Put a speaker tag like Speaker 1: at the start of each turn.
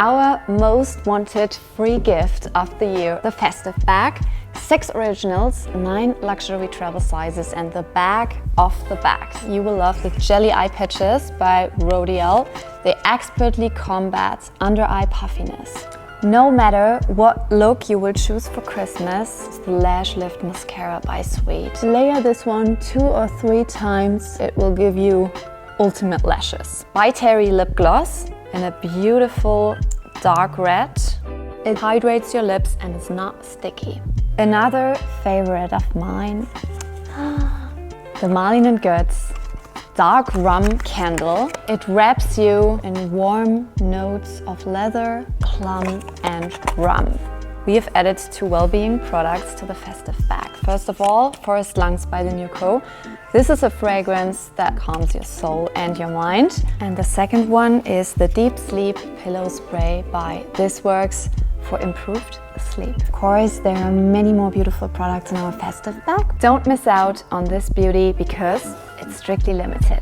Speaker 1: Our most wanted free gift of the year, the Festive Bag. 6 originals, 9 luxury travel sizes, and the bag of the bags. You will love the Jelly Eye Patches by Rodial. They expertly combat under-eye puffiness. No matter what look you will choose for Christmas, the Lash Lift Mascara by Sweet. Layer this one 2 or 3 times, it will give you ultimate lashes. By Terry Lip Gloss in a beautiful dark red. It hydrates your lips and is not sticky. Another favorite of mine, the Marlin & Goetz Dark Rum Candle. It wraps you in warm notes of leather, plum and rum. We have added 2 well-being products to the Festive Bag. First of all, Forest Lungs by the Nuco. This is a fragrance that calms your soul and your mind. And the second one is the Deep Sleep Pillow Spray by This Works for improved sleep. Of course, there are many more beautiful products in our Festive Bag. Don't miss out on this beauty because it's strictly limited.